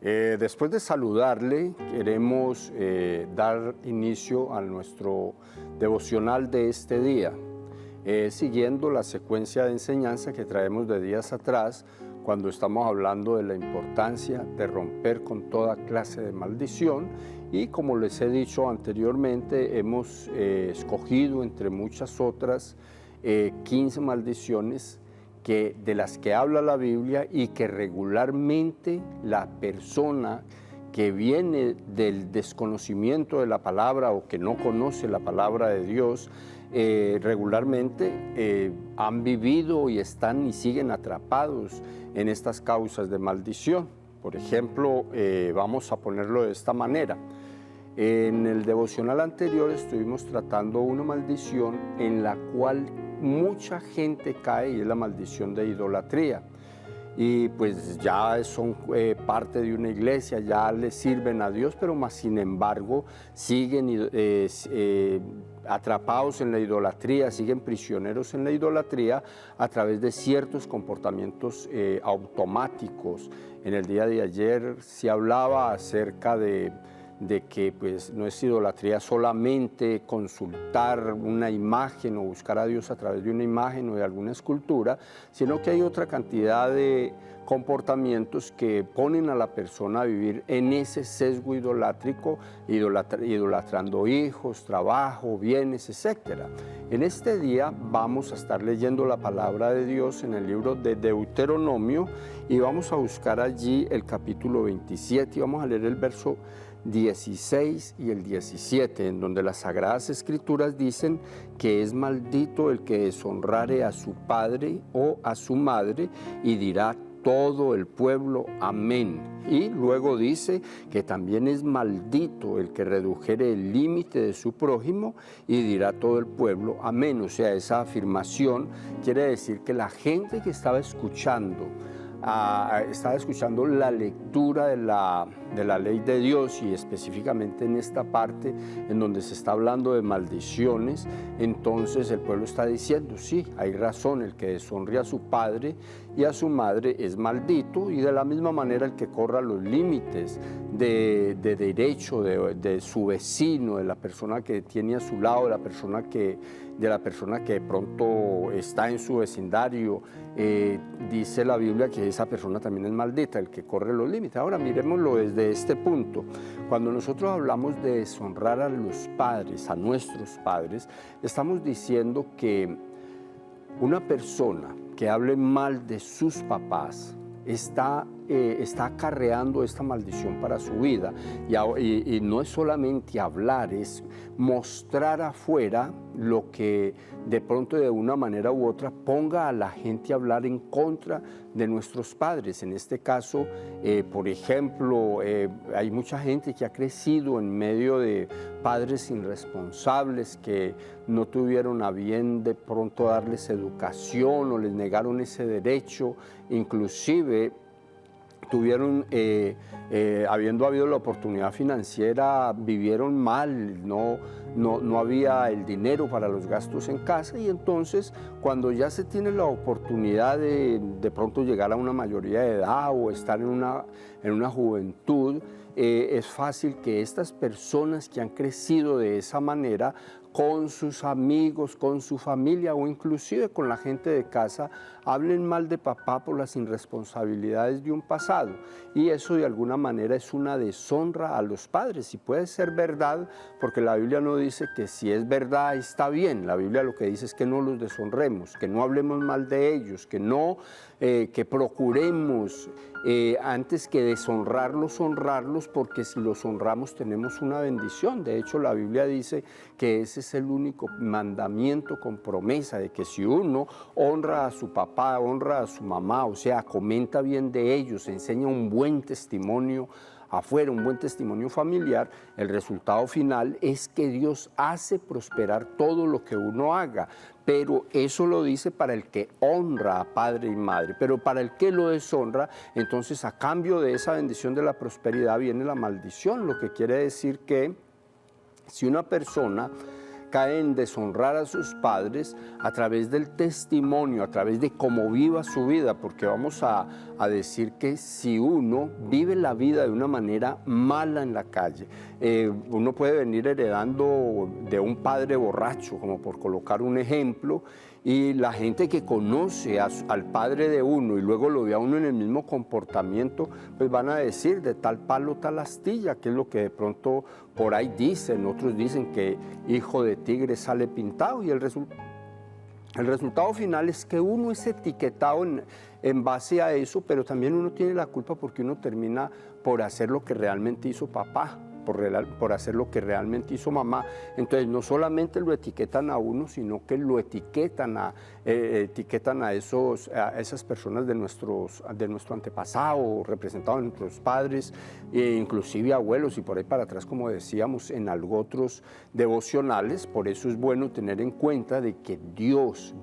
Después de saludarle, queremos dar inicio a nuestro devocional de este día, siguiendo la secuencia de enseñanza que traemos de días atrás, cuando estamos hablando de la importancia de romper con toda clase de maldición. Y como les he dicho anteriormente, hemos escogido entre muchas otras 15 maldiciones de las que habla la Biblia y que regularmente la persona que viene del desconocimiento de la palabra o que no conoce la palabra de Dios, regularmente han vivido y están y siguen atrapados en estas causas de maldición. Por ejemplo, vamos a ponerlo de esta manera. En el devocional anterior estuvimos tratando una maldición en la cual mucha gente cae, y es la maldición de idolatría. Y pues ya son parte de una iglesia, ya le sirven a Dios, pero más sin embargo siguen atrapados en la idolatría, siguen prisioneros en la idolatría a través de ciertos comportamientos automáticos. En el día de ayer se hablaba acerca de que pues, no es idolatría solamente consultar una imagen o buscar a Dios a través de una imagen o de alguna escultura, sino que hay otra cantidad de comportamientos que ponen a la persona a vivir en ese sesgo idolátrico, idolatrando hijos, trabajo, bienes, etc. En este día vamos a estar leyendo la palabra de Dios en el libro de Deuteronomio y vamos a buscar allí el capítulo 27 y vamos a leer el verso 16 y el 17, en donde las Sagradas Escrituras dicen que es maldito el que deshonrare a su padre o a su madre, y dirá todo el pueblo amén. Y luego dice que también es maldito el que redujere el límite de su prójimo, y dirá todo el pueblo amén. O sea, esa afirmación quiere decir que la gente que estaba escuchando la lectura de la ley de Dios, y específicamente en esta parte en donde se está hablando de maldiciones, entonces el pueblo está diciendo, sí, hay razón, el que deshonre a su padre y a su madre es maldito, y de la misma manera el que corra los límites de derecho de su vecino, de la persona que tiene a su lado, de la persona que de pronto está en su vecindario, dice la Biblia que esa persona también es maldita, el que corre los límites. Ahora miremoslo desde este punto. Cuando nosotros hablamos de deshonrar a los padres, a nuestros padres, estamos diciendo que una persona que hable mal de sus papás está acarreando esta maldición para su vida, y no es solamente hablar, es mostrar afuera lo que de pronto de una manera u otra ponga a la gente a hablar en contra de nuestros padres. En este caso, por ejemplo, hay mucha gente que ha crecido en medio de padres irresponsables que no tuvieron a bien de pronto darles educación o les negaron ese derecho, inclusive tuvieron, habiendo habido la oportunidad financiera, vivieron mal, no había el dinero para los gastos en casa, y entonces cuando ya se tiene la oportunidad de pronto llegar a una mayoría de edad o estar en una juventud, es fácil que estas personas que han crecido de esa manera, con sus amigos, con su familia o inclusive con la gente de casa, hablen mal de papá por las irresponsabilidades de un pasado. Y eso de alguna manera es una deshonra a los padres. Y puede ser verdad, porque la Biblia no dice que si es verdad está bien. La Biblia lo que dice es que no los deshonremos, que no hablemos mal de ellos, que procuremos antes que deshonrarlos, honrarlos, porque si los honramos tenemos una bendición. De hecho, la Biblia dice que ese es el único mandamiento con promesa, de que si uno honra a su papá, honra a su mamá, o sea, comenta bien de ellos, enseña un buen testimonio afuera, un buen testimonio familiar, el resultado final es que Dios hace prosperar todo lo que uno haga. Pero eso lo dice para el que honra a padre y madre. Pero para el que lo deshonra, entonces a cambio de esa bendición de la prosperidad viene la maldición, lo que quiere decir que si una persona cae en deshonrar a sus padres a través del testimonio, a través de cómo viva su vida, porque vamos a decir que si uno vive la vida de una manera mala en la calle, uno puede venir heredando de un padre borracho, como por colocar un ejemplo, y la gente que conoce al padre de uno y luego lo ve a uno en el mismo comportamiento, pues van a decir de tal palo tal astilla, que es lo que de pronto por ahí dicen. Otros dicen que hijo de tigre sale pintado, y el resultado final es que uno es etiquetado en base a eso, pero también uno tiene la culpa porque uno termina por hacer lo que realmente hizo papá, por hacer lo que realmente hizo mamá. Entonces no solamente lo etiquetan a uno, sino que lo etiquetan a esas personas de nuestro antepasado, representados en nuestros padres, inclusive abuelos, y por ahí para atrás, como decíamos en otros devocionales. Por eso es bueno tener en cuenta de que Dios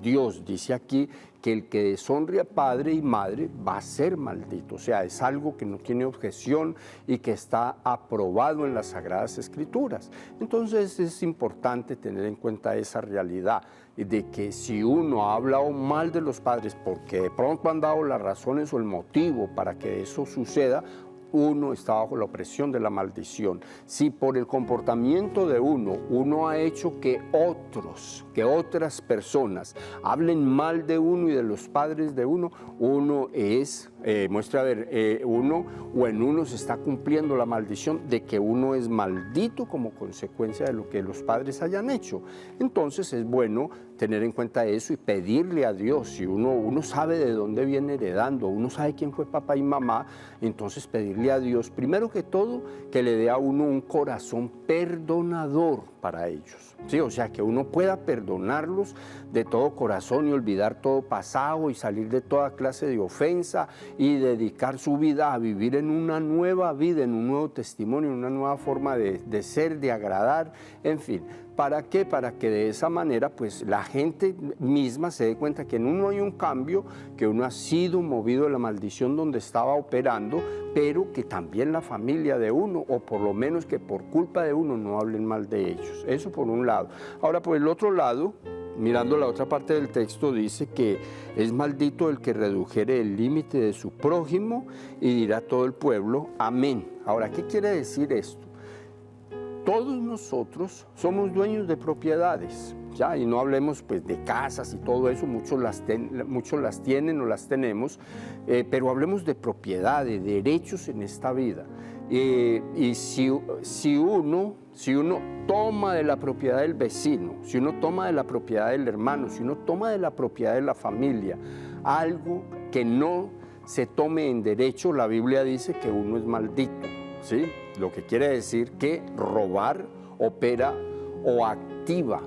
dice aquí que el que deshonre a padre y madre va a ser maldito. O sea, es algo que no tiene objeción y que está aprobado en las Sagradas Escrituras. Entonces es importante tener en cuenta esa realidad de que si uno ha hablado mal de los padres porque de pronto han dado las razones o el motivo para que eso suceda, uno está bajo la opresión de la maldición. Si por el comportamiento de uno ha hecho que otras personas hablen mal de uno y de los padres de uno es, uno se está cumpliendo la maldición de que uno es maldito como consecuencia de lo que los padres hayan hecho. Entonces es bueno tener en cuenta eso y pedirle a Dios. Si uno sabe de dónde viene heredando, uno sabe quién fue papá y mamá, entonces pedirle a Dios, primero que todo, que le dé a uno un corazón perdonador para ellos. Sí, o sea, que uno pueda perdonarlos de todo corazón y olvidar todo pasado y salir de toda clase de ofensa y dedicar su vida a vivir en una nueva vida, en un nuevo testimonio, en una nueva forma de ser, de agradar, en fin. ¿Para qué? Para que de esa manera pues la gente misma se dé cuenta que en uno hay un cambio, que uno ha sido movido de la maldición donde estaba operando, pero que también la familia de uno, o por lo menos que por culpa de uno no hablen mal de ellos. Eso por un lado. Ahora, por el otro lado, mirando la otra parte del texto, dice que es maldito el que redujere el límite de su prójimo, y dirá todo el pueblo, amén. Ahora, ¿qué quiere decir esto? Todos nosotros somos dueños de propiedades, ¿ya? Y no hablemos pues de casas y todo eso, muchos las tienen o las tenemos, pero hablemos de propiedad, de derechos en esta vida. Y si uno toma de la propiedad del vecino, si uno toma de la propiedad del hermano, si uno toma de la propiedad de la familia, algo que no se tome en derecho, la Biblia dice que uno es maldito, ¿sí? Lo que quiere decir que robar opera o activa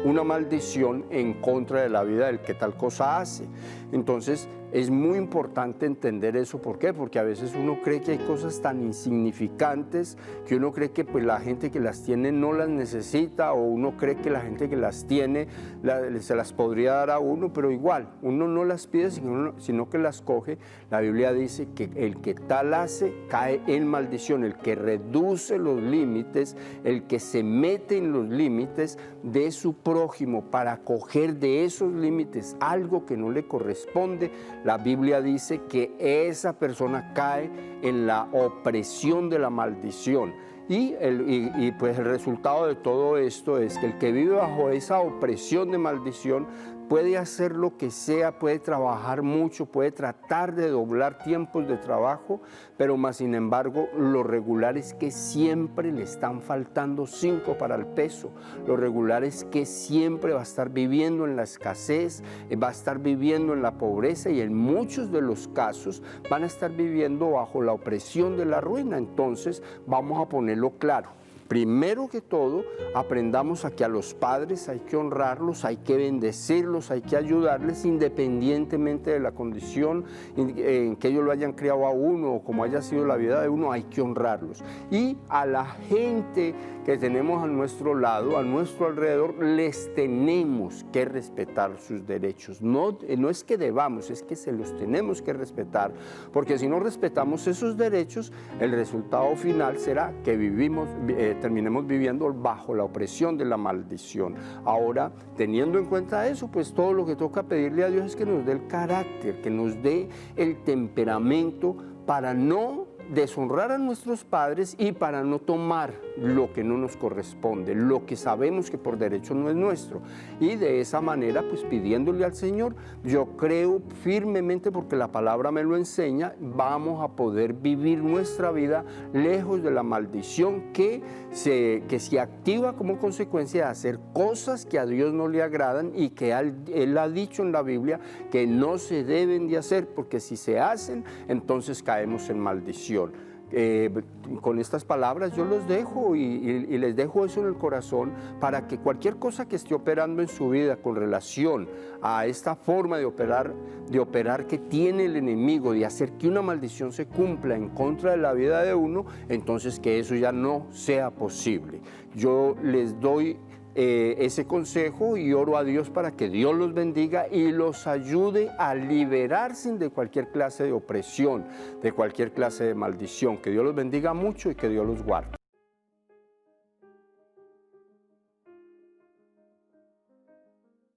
una maldición en contra de la vida del que tal cosa hace. Entonces es muy importante entender eso. ¿Por qué? Porque a veces uno cree que hay cosas tan insignificantes que uno cree que pues la gente que las tiene no las necesita, o uno cree que la gente que las tiene se las podría dar a uno, pero igual uno no las pide sino que las coge. La Biblia dice que el que tal hace cae en maldición, el que reduce los límites, el que se mete en los límites de su prójimo para coger de esos límites algo que no le corresponde. La Biblia dice que esa persona cae en la opresión de la maldición. Y pues el resultado de todo esto es que el que vive bajo esa opresión de maldición puede hacer lo que sea, puede trabajar mucho, puede tratar de doblar tiempos de trabajo, pero más sin embargo lo regular es que siempre le están faltando 5 para el peso. Lo regular es que siempre va a estar viviendo en la escasez, va a estar viviendo en la pobreza, y en muchos de los casos van a estar viviendo bajo la opresión de la ruina. Entonces vamos a ponerlo claro. Primero que todo, aprendamos a que a los padres hay que honrarlos, hay que bendecirlos, hay que ayudarles independientemente de la condición en que ellos lo hayan criado a uno o como haya sido la vida de uno, hay que honrarlos. Y a la gente que tenemos a nuestro lado, a nuestro alrededor, les tenemos que respetar sus derechos. No es que debamos, es que se los tenemos que respetar, porque si no respetamos esos derechos, el resultado final será que terminemos viviendo bajo la opresión de la maldición. Ahora, teniendo en cuenta eso, pues todo lo que toca pedirle a Dios es que nos dé el carácter, que nos dé el temperamento para no deshonrar a nuestros padres y para no tomar lo que no nos corresponde, lo que sabemos que por derecho no es nuestro. Y de esa manera, pues pidiéndole al Señor, yo creo firmemente, porque la palabra me lo enseña, vamos a poder vivir nuestra vida lejos de la maldición que se activa como consecuencia de hacer cosas que a Dios no le agradan y que Él ha dicho en la Biblia que no se deben de hacer, porque si se hacen, entonces caemos en maldición. Con estas palabras yo los dejo y les dejo eso en el corazón para que cualquier cosa que esté operando en su vida con relación a esta forma de operar que tiene el enemigo, de hacer que una maldición se cumpla en contra de la vida de uno, entonces que eso ya no sea posible. Yo les doy ese consejo y oro a Dios para que Dios los bendiga y los ayude a liberarse de cualquier clase de opresión, de cualquier clase de maldición. Que Dios los bendiga mucho y que Dios los guarde.